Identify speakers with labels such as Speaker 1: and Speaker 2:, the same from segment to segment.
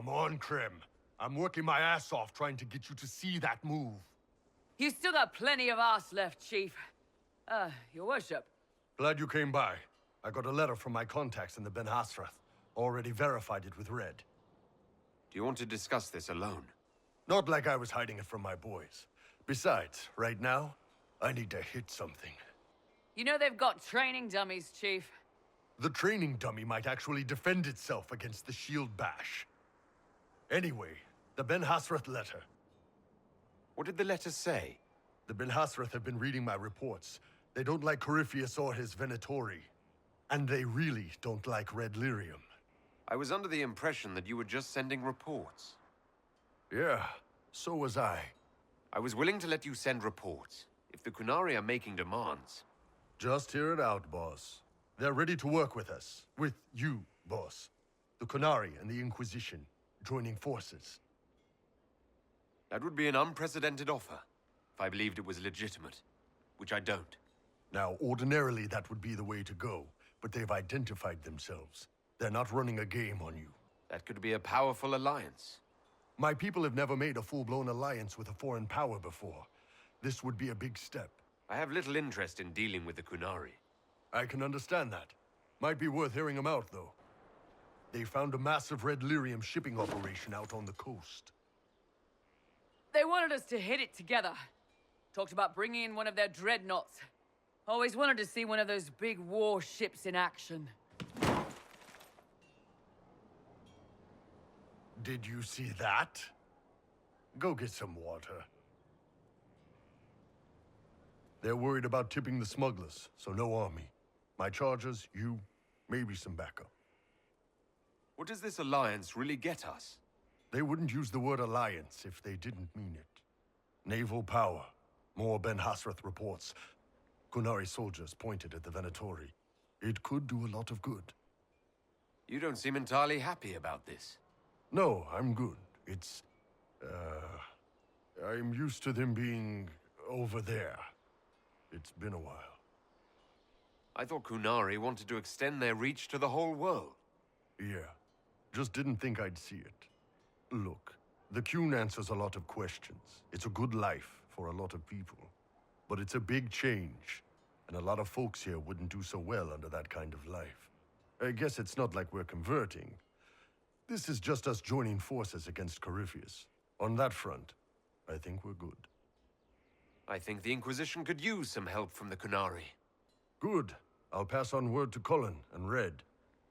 Speaker 1: Come on, Krem. I'm working my ass off trying to get you to see that move.
Speaker 2: You still got plenty of arse left, Chief. Your worship.
Speaker 1: Glad you came by. I got a letter from my contacts in the Ben Hasrath. Already verified it with Red.
Speaker 3: Do you want to discuss this alone?
Speaker 1: Not like I was hiding it from my boys. Besides, right now, I need to hit something.
Speaker 2: You know they've got training dummies, Chief.
Speaker 1: The training dummy might actually defend itself against the shield bash. Anyway, the Ben Hasrath letter.
Speaker 3: What did the letter say?
Speaker 1: The Ben Hasrath have been reading my reports. They don't like Corypheus or his Venatori. And they really don't like Red Lyrium.
Speaker 3: I was under the impression that you were just sending reports.
Speaker 1: Yeah, so was I.
Speaker 3: I was willing to let you send reports, if the Qunari are making demands.
Speaker 1: Just hear it out, boss. They're ready to work with us. With you, boss. The Qunari and the Inquisition, joining forces.
Speaker 3: That would be an unprecedented offer, if I believed it was legitimate, which I don't.
Speaker 1: Now, ordinarily that would be the way to go, but they've identified themselves. They're not running a game on you.
Speaker 3: That could be a powerful alliance.
Speaker 1: My people have never made a full-blown alliance with a foreign power before. This would be a big step.
Speaker 3: I have little interest in dealing with the Qunari.
Speaker 1: I can understand that. Might be worth hearing them out, though. They found a massive Red Lyrium shipping operation out on the coast.
Speaker 2: They wanted us to hit it together. Talked about bringing in one of their dreadnoughts. Always wanted to see one of those big war ships in action.
Speaker 1: Did you see that? Go get some water. They're worried about tipping the smugglers, so no army. My chargers, you, maybe some backup.
Speaker 3: What does this alliance really get us?
Speaker 1: They wouldn't use the word alliance if they didn't mean it. Naval power. More Ben Hasrath reports. Qunari soldiers pointed at the Venatori. It could do a lot of good.
Speaker 3: You don't seem entirely happy about this.
Speaker 1: No, I'm good. It's... I'm used to them being over there. It's been a while.
Speaker 3: I thought Qunari wanted to extend their reach to the whole world.
Speaker 1: Yeah. Just didn't think I'd see it. Look, the Qun answers a lot of questions. It's a good life for a lot of people. But it's a big change, and a lot of folks here wouldn't do so well under that kind of life. I guess it's not like we're converting. This is just us joining forces against Corypheus. On that front, I think we're good.
Speaker 3: I think the Inquisition could use some help from the Qunari.
Speaker 1: Good. I'll pass on word to Cullen and Red.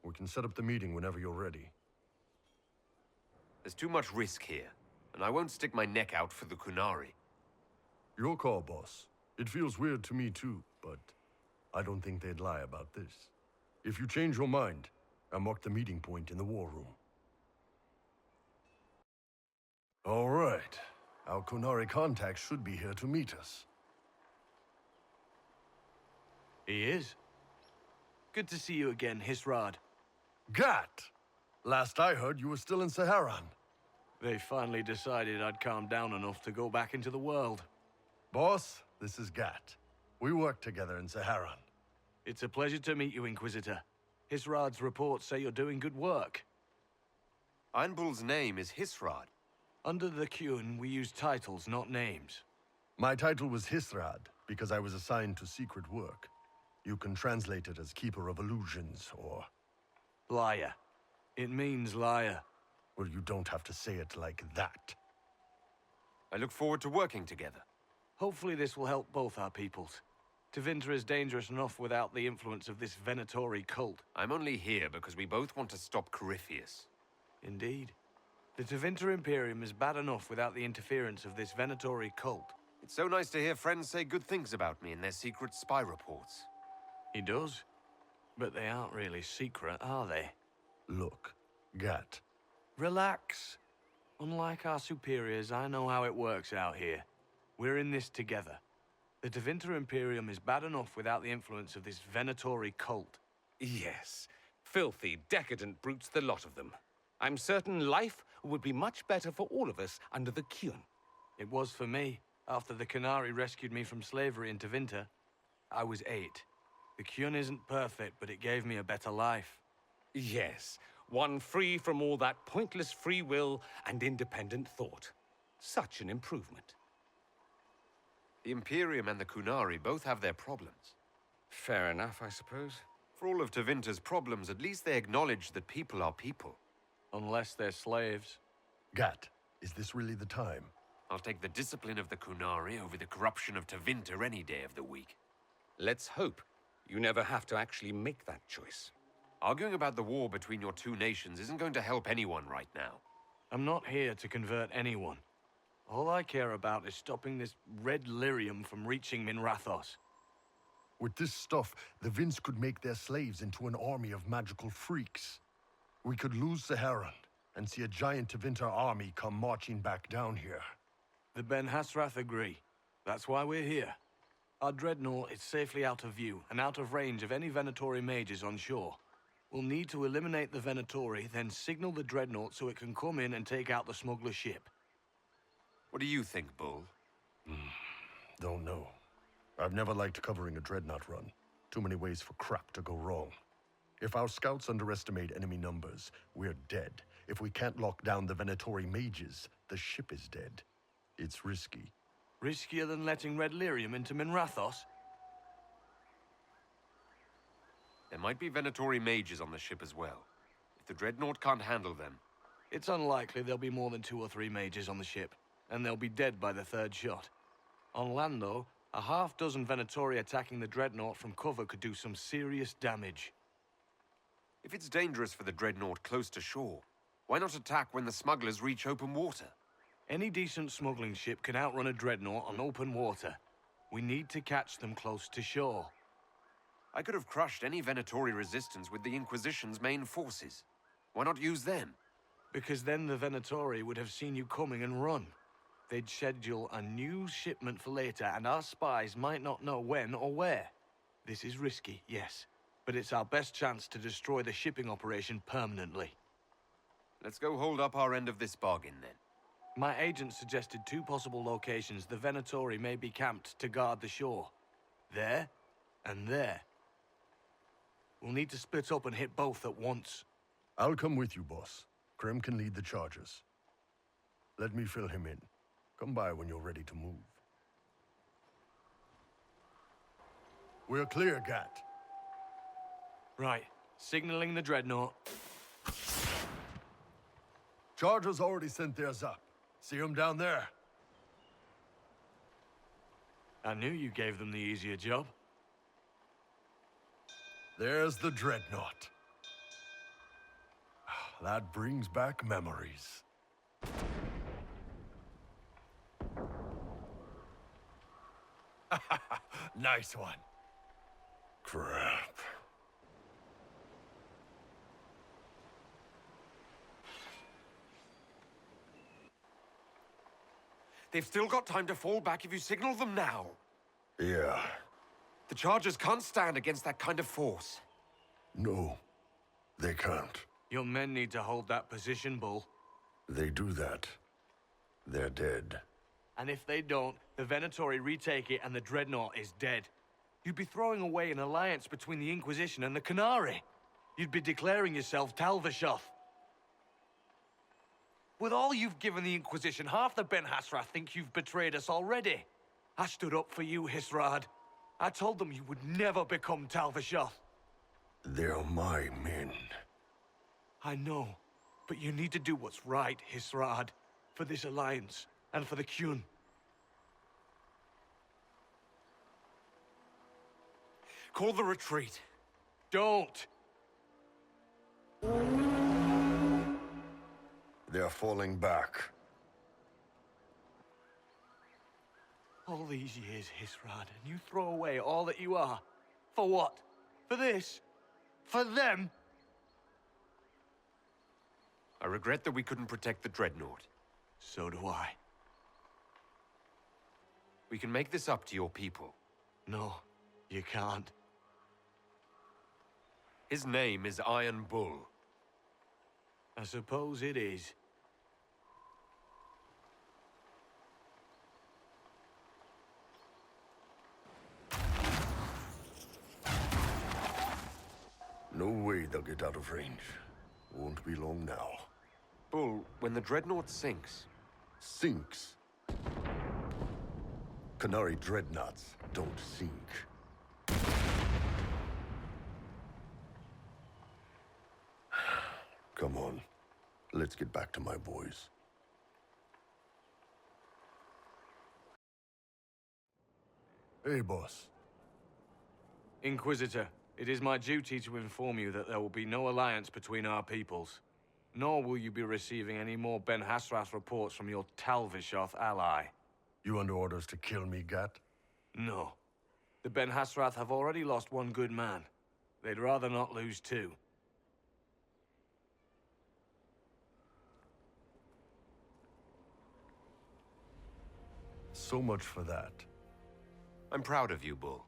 Speaker 1: We can set up the meeting whenever you're ready.
Speaker 3: There's too much risk here, and I won't stick my neck out for the Qunari.
Speaker 1: Your call, boss. It feels weird to me too, but I don't think they'd lie about this. If you change your mind, I'll mark the meeting point in the war room. All right. Our Qunari contact should be here to meet us.
Speaker 4: He is. Good to see you again, Hisrad.
Speaker 1: Gat! Last I heard, you were still in Saharan.
Speaker 4: They finally decided I'd calmed down enough to go back into the world.
Speaker 1: Boss, this is Gat. We work together in Saharan.
Speaker 4: It's a pleasure to meet you, Inquisitor. Hisrad's reports say you're doing good work.
Speaker 3: Einbul's name is Hisrad.
Speaker 4: Under the Qun, we use titles, not names.
Speaker 1: My title was Hisrad, because I was assigned to secret work. You can translate it as Keeper of Illusions, or...
Speaker 4: Liar. It means liar.
Speaker 1: Well, you don't have to say it like that.
Speaker 3: I look forward to working together.
Speaker 4: Hopefully this will help both our peoples. Tevinter is dangerous enough without the influence of this Venatori cult.
Speaker 3: I'm only here because we both want to stop Corypheus.
Speaker 4: Indeed. The Tevinter Imperium is bad enough without the interference of this Venatori cult.
Speaker 3: It's so nice to hear friends say good things about me in their secret spy reports.
Speaker 4: He does. But they aren't really secret, are they?
Speaker 1: Look, Gat.
Speaker 4: Relax. Unlike our superiors, I know how it works out here. We're in this together. The Tevinter Imperium is bad enough without the influence of this Venatori cult.
Speaker 5: Yes. Filthy, decadent brutes, the lot of them. I'm certain life would be much better for all of us under the Qun.
Speaker 4: It was for me, after the Qunari rescued me from slavery in Tevinter. I was 8. The Qun isn't perfect, but it gave me a better life.
Speaker 5: Yes. One free from all that pointless free will and independent thought. Such an improvement.
Speaker 3: The Imperium and the Kunari both have their problems.
Speaker 5: Fair enough, I suppose.
Speaker 3: For all of Tevinter's problems, at least they acknowledge that people are people.
Speaker 4: Unless they're slaves.
Speaker 1: Gat, is this really the time?
Speaker 3: I'll take the discipline of the Kunari over the corruption of Tevinter any day of the week.
Speaker 5: Let's hope you never have to actually make that choice.
Speaker 3: Arguing about the war between your two nations isn't going to help anyone right now.
Speaker 4: I'm not here to convert anyone. All I care about is stopping this red lyrium from reaching Minrathos.
Speaker 1: With this stuff, the Vince could make their slaves into an army of magical freaks. We could lose Saharan and see a giant Tevinter army come marching back down here.
Speaker 4: The Ben Hasrath agree. That's why we're here. Our dreadnought is safely out of view and out of range of any Venatori mages on shore. We'll need to eliminate the Venatori, then signal the dreadnought so it can come in and take out the smuggler ship.
Speaker 3: What do you think, Bull?
Speaker 1: Don't know. I've never liked covering a dreadnought run. Too many ways for crap to go wrong. If our scouts underestimate enemy numbers, we're dead. If we can't lock down the Venatori mages, the ship is dead. It's risky.
Speaker 4: Riskier than letting red lyrium into Minrathos?
Speaker 3: There might be Venatori mages on the ship as well. If the dreadnought can't handle them,
Speaker 4: It's unlikely there'll be more than 2 or 3 mages on the ship, and they'll be dead by the 3rd shot. On land, though, a half-dozen Venatori attacking the dreadnought from cover could do some serious damage.
Speaker 3: if it's dangerous for the dreadnought close to shore, why not attack when the smugglers reach open water?
Speaker 4: Any decent smuggling ship can outrun a dreadnought on open water. We need to catch them close to shore.
Speaker 3: I could have crushed any Venatori resistance with the Inquisition's main forces. Why not use them?
Speaker 4: Because then the Venatori would have seen you coming and run. They'd schedule a new shipment for later, and our spies might not know when or where. This is risky, yes, but it's our best chance to destroy the shipping operation permanently.
Speaker 3: Let's go hold up our end of this bargain, then.
Speaker 4: My agent suggested 2 possible locations the Venatori may be camped to guard the shore. There, and there. We'll need to split up and hit both at once.
Speaker 1: I'll come with you, boss. Krem can lead the charges. Let me fill him in. Come by when you're ready to move. We're clear, Gat.
Speaker 4: Right, signaling the dreadnought.
Speaker 1: Chargers already sent theirs up. See them down there?
Speaker 4: I knew you gave them the easier job.
Speaker 1: There's the dreadnought. That brings back memories. Nice one. Crap.
Speaker 3: They've still got time to fall back if you signal them now.
Speaker 1: Yeah.
Speaker 3: The Chargers can't stand against that kind of force.
Speaker 1: No, they can't.
Speaker 4: Your men need to hold that position, Bull.
Speaker 1: They do that. They're dead.
Speaker 4: And if they don't, the Venatori retake it and the dreadnought is dead. You'd be throwing away an alliance between the Inquisition and the Kunari. You'd be declaring yourself Talvashoth. With all you've given the Inquisition, half the Ben Hasrath think you've betrayed us already. I stood up for you, Hisrad. I told them you would never become Talvashoth.
Speaker 1: They're my men.
Speaker 4: I know, but you need to do what's right, Hisrad. For this alliance, and for the Qun.
Speaker 3: Call the retreat.
Speaker 4: Don't!
Speaker 1: They're falling back.
Speaker 4: All these years, Hisrad, and you throw away all that you are. For what? For this? For them?
Speaker 3: I regret that we couldn't protect the dreadnought.
Speaker 4: So do I.
Speaker 3: We can make this up to your people.
Speaker 4: No, you can't.
Speaker 3: His name is Iron Bull.
Speaker 4: I suppose it is.
Speaker 1: No way they'll get out of range. Won't be long now.
Speaker 3: Bull, when the dreadnought sinks,
Speaker 1: Sinks. Canary dreadnoughts don't sink. Come on. Let's get back to my boys. Hey, boss.
Speaker 4: Inquisitor, it is my duty to inform you that there will be no alliance between our peoples. Nor will you be receiving any more Ben Hasrath reports from your Talvishoth ally.
Speaker 1: You under orders to kill me, Gat?
Speaker 4: No. The Ben Hasrath have already lost one good man. They'd rather not lose two.
Speaker 1: So much for that.
Speaker 3: I'm proud of you, Bull.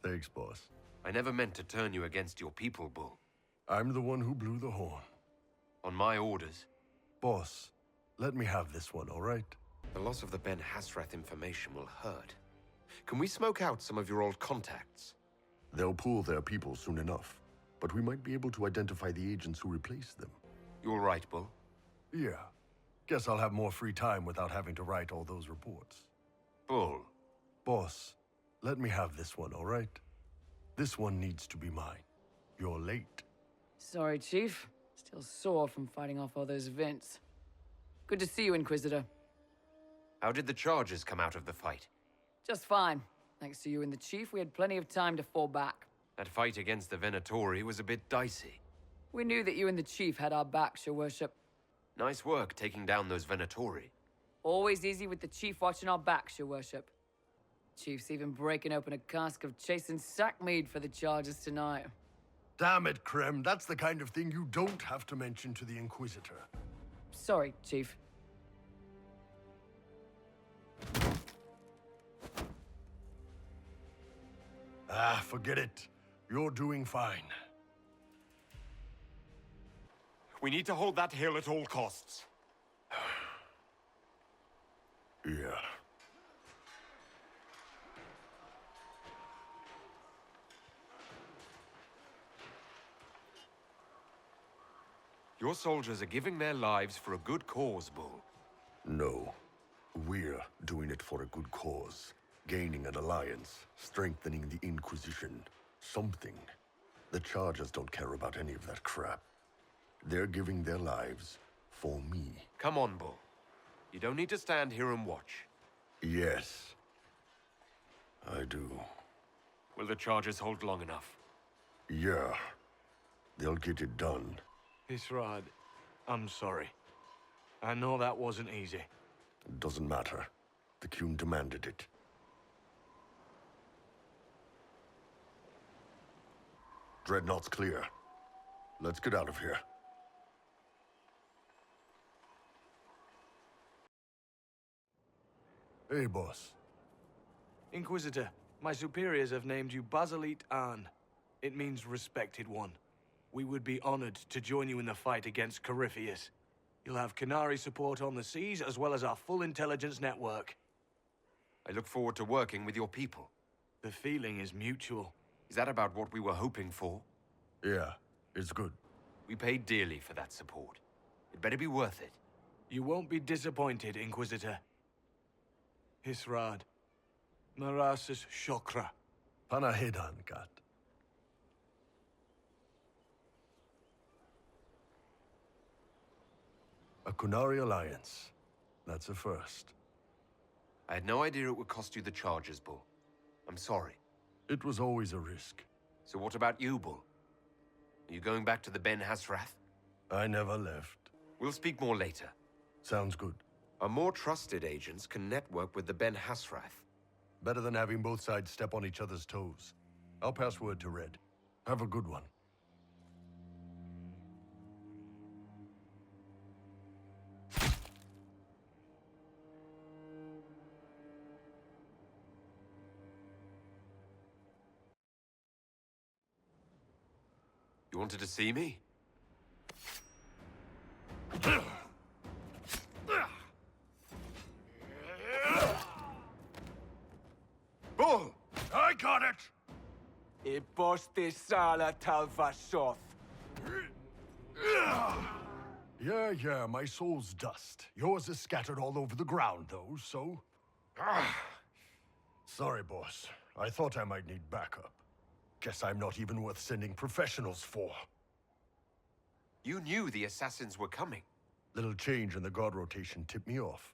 Speaker 1: Thanks, boss.
Speaker 3: I never meant to turn you against your people, Bull.
Speaker 1: I'm the one who blew the horn.
Speaker 3: On my orders,
Speaker 1: Boss, let me have this one, all right?
Speaker 3: the loss of the Ben Hasrath information will hurt. Can we smoke out some of your old contacts?
Speaker 1: They'll pull their people soon enough, but we might be able to identify the agents who replaced them.
Speaker 3: You're right, Bull.
Speaker 1: Yeah. Guess I'll have more free time without having to write all those reports.
Speaker 3: Bull.
Speaker 1: Boss, let me have this one, all right? This one needs to be mine. You're late.
Speaker 2: Sorry, Chief. Still sore from fighting off all those vents. Good to see you, Inquisitor.
Speaker 3: How did the charges come out of the fight?
Speaker 2: Just fine. Thanks to you and the Chief, we had plenty of time to fall back.
Speaker 3: That fight against the Venatori was a bit dicey.
Speaker 2: We knew that you and the Chief had our backs, Your Worship.
Speaker 3: Nice work taking down those Venatori.
Speaker 2: Always easy with the Chief watching our backs, Your Worship. Chief's even breaking open a cask of chasing sackmead for the charges tonight.
Speaker 1: Damn it, Krem. That's the kind of thing you don't have to mention to the Inquisitor.
Speaker 2: Sorry, Chief.
Speaker 1: Ah, forget it. You're doing fine.
Speaker 3: We need to hold that hill at all costs.
Speaker 1: Yeah.
Speaker 3: Your soldiers are giving their lives for a good cause, Bull.
Speaker 1: No. We're doing it for a good cause. Gaining an alliance, strengthening the Inquisition. Something. The Chargers don't care about any of that crap. They're giving their lives for me.
Speaker 3: Come on, Bull. You don't need to stand here and watch.
Speaker 1: Yes. I do.
Speaker 3: Will the charges hold long enough?
Speaker 1: Yeah. They'll get it done.
Speaker 4: Hisrad, I'm sorry. I know that wasn't easy.
Speaker 1: It doesn't matter. The Qun demanded it. Dreadnought's clear. Let's get out of here. Hey, boss.
Speaker 4: Inquisitor, my superiors have named you Basilit An. It means respected one. We would be honored to join you in the fight against Corypheus. You'll have Canary support on the seas, as well as our full intelligence network.
Speaker 3: I look forward to working with your people.
Speaker 4: The feeling is mutual.
Speaker 3: Is that about what we were hoping for?
Speaker 1: Yeah, it's good.
Speaker 3: We paid dearly for that support. It better be worth it.
Speaker 4: You won't be disappointed, Inquisitor. Hisrad. Marasis Shokra.
Speaker 1: Panahedan, Gat. A Kunari alliance. That's a first.
Speaker 3: I had no idea it would cost you the charges, Bull. I'm sorry.
Speaker 1: It was always a risk.
Speaker 3: So what about you, Bull? Are you going back to the Ben Hasrath?
Speaker 1: I never left.
Speaker 3: We'll speak more later.
Speaker 1: Sounds good.
Speaker 3: Our more trusted agents can network with the Ben Hasrath.
Speaker 1: Better than having both sides step on each other's toes. I'll pass word to Red. Have a good one.
Speaker 3: You wanted to see me?
Speaker 1: Bull! I got it!
Speaker 4: Iposte sala talvashoth.
Speaker 1: Yeah, my soul's dust. Yours is scattered all over the ground, though, so... Ah. Sorry, boss. I thought I might need backup. Guess I'm not even worth sending professionals for.
Speaker 3: You knew the assassins were coming.
Speaker 1: Little change in the guard rotation tipped me off.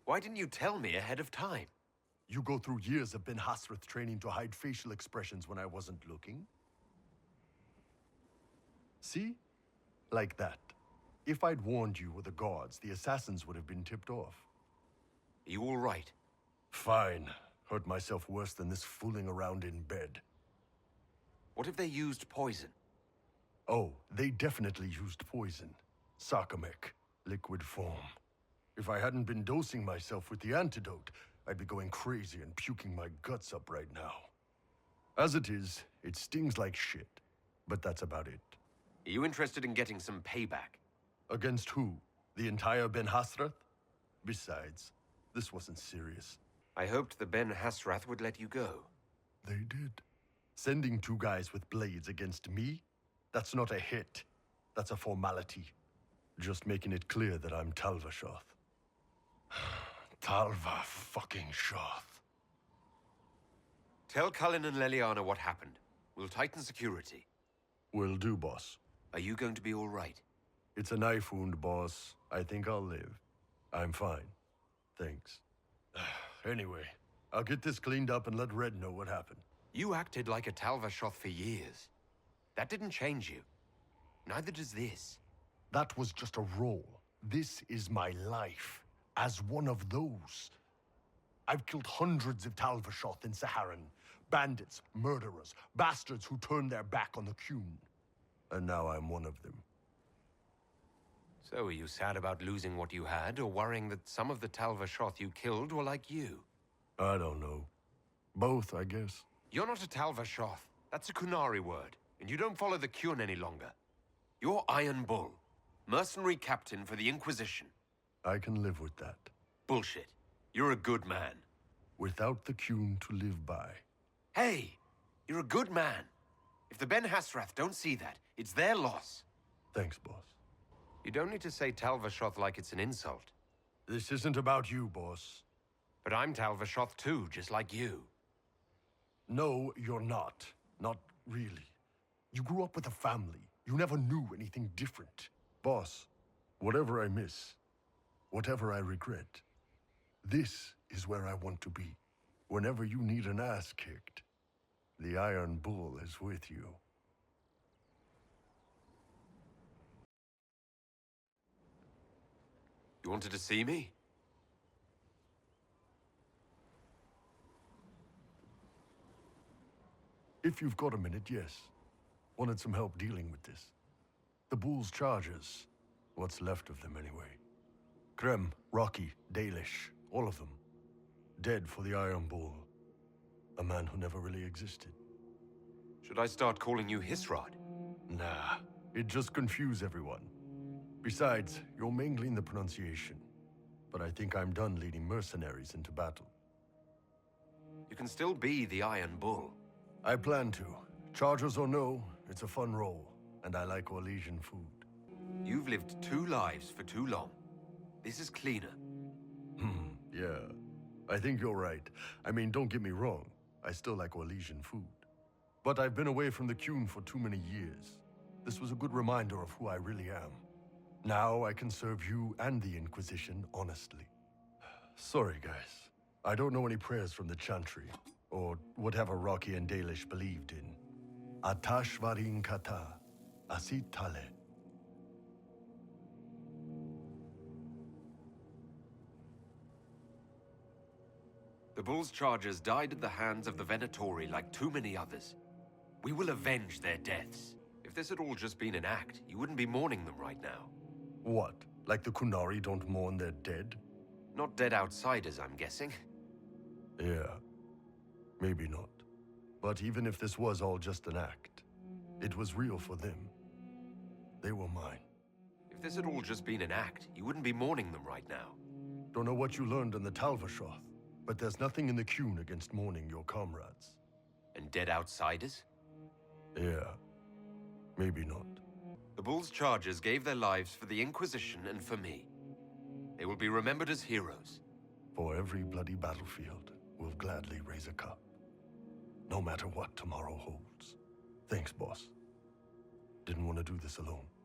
Speaker 3: Why didn't you tell me ahead of time?
Speaker 1: You go through years of Ben Hasrath training to hide facial expressions when I wasn't looking. See? Like that. If I'd warned you or the guards, the assassins would have been tipped off.
Speaker 3: Are you all right?
Speaker 1: Fine. Hurt myself worse than this fooling around in bed.
Speaker 3: What if they used poison?
Speaker 1: Oh, they definitely used poison. Sarcomec, liquid form. If I hadn't been dosing myself with the antidote, I'd be going crazy and puking my guts up right now. As it is, it stings like shit. But that's about it.
Speaker 3: Are you interested in getting some payback?
Speaker 1: Against who? The entire Ben Hasrath? Besides, this wasn't serious.
Speaker 3: I hoped the Ben Hasrath would let you go.
Speaker 1: They did. Sending two guys with blades against me? That's not a hit. That's a formality. Just making it clear that I'm Talvashoth. Talva fucking Shoth.
Speaker 3: Tell Cullen and Leliana what happened. We'll tighten security.
Speaker 1: Will do, boss.
Speaker 3: Are you going to be all right?
Speaker 1: It's a knife wound, boss. I think I'll live. I'm fine. Thanks. Anyway, I'll get this cleaned up and let Red know what happened.
Speaker 3: You acted like a Talvashoth for years. That didn't change you. Neither does this.
Speaker 1: That was just a role. This is my life. As one of those. I've killed hundreds of Talvashoth in Saharan. Bandits, murderers, bastards who turned their back on the Qun. And now I'm one of them.
Speaker 3: So are you sad about losing what you had, or worrying that some of the Talvashoth you killed were like you?
Speaker 1: I don't know. Both, I guess.
Speaker 3: You're not a Talvashoth. That's a Kunari word, and you don't follow the Qun any longer. You're Iron Bull, mercenary captain for the Inquisition.
Speaker 1: I can live with that.
Speaker 3: Bullshit. You're a good man.
Speaker 1: Without the Qun to live by.
Speaker 3: Hey, you're a good man. If the Ben Hasrath don't see that, it's their loss.
Speaker 1: Thanks, boss.
Speaker 3: You don't need to say Talvashoth like it's an insult.
Speaker 1: This isn't about you, boss.
Speaker 3: But I'm Talvashoth too, just like you.
Speaker 1: No, you're not. Not really. You grew up with a family. You never knew anything different. Boss, whatever I miss, whatever I regret, this is where I want to be. Whenever you need an ass kicked, the Iron Bull is with you.
Speaker 3: You wanted to see me?
Speaker 1: If you've got a minute, yes. Wanted some help dealing with this. The Bull's charges. What's left of them, anyway. Krem, Rocky, Dalish, all of them. Dead for the Iron Bull. A man who never really existed.
Speaker 3: Should I start calling you Hisrod?
Speaker 1: Nah, it'd just confuse everyone. Besides, you're mangling the pronunciation. But I think I'm done leading mercenaries into battle.
Speaker 3: You can still be the Iron Bull.
Speaker 1: I plan to. Chargers or no, it's a fun role. And I like Orlesian food.
Speaker 3: You've lived 2 lives for too long. This is cleaner.
Speaker 1: Yeah. I think you're right. I mean, don't get me wrong. I still like Orlesian food. But I've been away from the Qun for too many years. This was a good reminder of who I really am. Now I can serve you and the Inquisition honestly. Sorry, guys. I don't know any prayers from the Chantry, or whatever Rocky and Dalish believed in. Atash varin kata, asit tale.
Speaker 3: The Bull's chargers died at the hands of the Venatori like too many others. We will avenge their deaths. If this had all just been an act, you wouldn't be mourning them right now.
Speaker 1: What? Like the Kunari don't mourn their dead?
Speaker 3: Not dead outsiders, I'm guessing.
Speaker 1: Yeah. Maybe not. But even if this was all just an act, it was real for them. They were mine.
Speaker 3: If this had all just been an act, you wouldn't be mourning them right now.
Speaker 1: Don't know what you learned in the Talvashoth, but there's nothing in the Qun against mourning your comrades.
Speaker 3: And dead outsiders?
Speaker 1: Yeah. Maybe not.
Speaker 3: The Bull's chargers gave their lives for the Inquisition and for me. They will be remembered as heroes.
Speaker 1: For every bloody battlefield, we'll gladly raise a cup. No matter what tomorrow holds. Thanks, boss. Didn't want to do this alone.